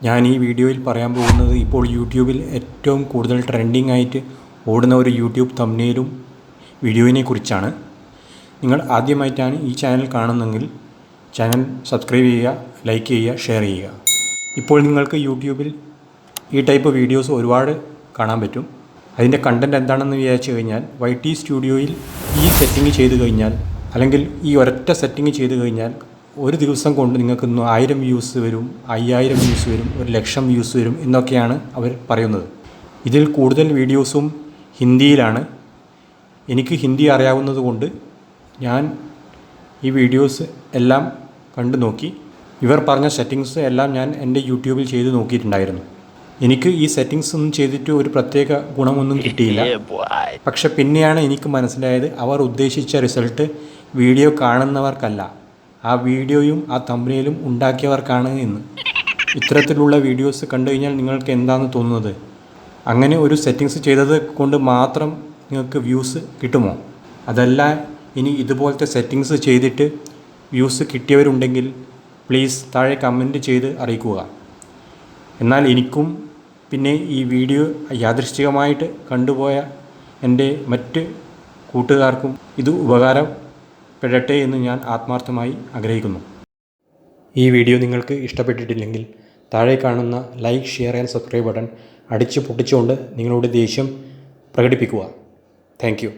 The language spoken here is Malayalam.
ഞാൻ ഈ വീഡിയോയിൽ പറയാൻ പോകുന്നത് ഇപ്പോൾ യൂട്യൂബിൽ ഏറ്റവും കൂടുതൽ ട്രെൻഡിങ് ആയിട്ട് ഓടുന്ന ഒരു യൂട്യൂബ് തംബ്നെയിലും വീഡിയോയിനെ കുറിച്ചാണ്. നിങ്ങൾ ആദ്യമായിട്ടാണ് ഈ ചാനൽ കാണുന്നതെങ്കിൽ ചാനൽ സബ്സ്ക്രൈബ് ചെയ്യുക, ലൈക്ക് ചെയ്യുക, ഷെയർ ചെയ്യുക. ഇപ്പോൾ നിങ്ങൾക്ക് യൂട്യൂബിൽ ഈ ടൈപ്പ് വീഡിയോസ് ഒരുപാട് കാണാൻ പറ്റും. അതിൻ്റെ കണ്ടൻറ് എന്താണെന്ന് വിചാരിച്ചു കഴിഞ്ഞാൽ YT സ്റ്റുഡിയോയിൽ ഈ സെറ്റിംഗ് ചെയ്ത് കഴിഞ്ഞാൽ, അല്ലെങ്കിൽ ഈ ഒരൊറ്റ സെറ്റിംഗ് ചെയ്ത് കഴിഞ്ഞാൽ ഒരു ദിവസം കൊണ്ട് നിങ്ങൾക്ക് 1000 വ്യൂസ് വരും, 5000 വ്യൂസ് വരും, 1,00,000 വ്യൂസ് വരും എന്നൊക്കെയാണ് അവർ പറയുന്നത്. ഇതിൽ കൂടുതൽ വീഡിയോസും ഹിന്ദിയിലാണ്. എനിക്ക് ഹിന്ദി അറിയാവുന്നത് കൊണ്ട് ഞാൻ ഈ വീഡിയോസ് എല്ലാം കണ്ടു നോക്കി. ഇവർ പറഞ്ഞ സെറ്റിങ്സ് എല്ലാം ഞാൻ എൻ്റെ യൂട്യൂബിൽ ചെയ്ത് നോക്കിയിട്ടുണ്ടായിരുന്നു. എനിക്ക് ഈ സെറ്റിങ്സ് ഒന്നും ചെയ്തിട്ട് ഒരു പ്രത്യേക ഗുണമൊന്നും കിട്ടിയില്ല. പക്ഷെ പിന്നെയാണ് എനിക്ക് മനസ്സിലായത് അവർ ഉദ്ദേശിച്ച റിസൾട്ട് വീഡിയോ കാണുന്നവർക്കല്ല, ആ വീഡിയോയും ആ തംബ്നെയിലും ഉണ്ടാക്കിയവർക്കാണ് എന്ന്. ഇത്തരത്തിലുള്ള വീഡിയോസ് കണ്ടു കഴിഞ്ഞാൽ നിങ്ങൾക്ക് എന്താണ് തോന്നുന്നത്? അങ്ങനെ ഒരു സെറ്റിങ്സ് ചെയ്തത് കൊണ്ട് മാത്രം നിങ്ങൾക്ക് വ്യൂസ് കിട്ടുമോ? അതല്ല, ഇനി ഇതുപോലത്തെ സെറ്റിങ്സ് ചെയ്തിട്ട് വ്യൂസ് കിട്ടിയവരുണ്ടെങ്കിൽ പ്ലീസ് താഴെ കമൻറ്റ് ചെയ്ത് അറിയിക്കുക. എന്നാൽ എനിക്കും പിന്നെ ഈ വീഡിയോ യാദൃശ്ചികമായിട്ട് കണ്ടുപോയ എൻ്റെ മറ്റ് കൂട്ടുകാർക്കും ഇത് ഉപകാരപ്പെടട്ടെ എന്ന് ഞാൻ ആത്മാർത്ഥമായി ആഗ്രഹിക്കുന്നു. ഈ വീഡിയോ നിങ്ങൾക്ക് ഇഷ്ടപ്പെട്ടിട്ടില്ലെങ്കിൽ താഴെ കാണുന്ന like, share and subscribe button അടിച്ച് പൊട്ടിച്ചുകൊണ്ട് നിങ്ങളുടെ ദേഷ്യം പ്രകടിപ്പിക്കുക. Thank you.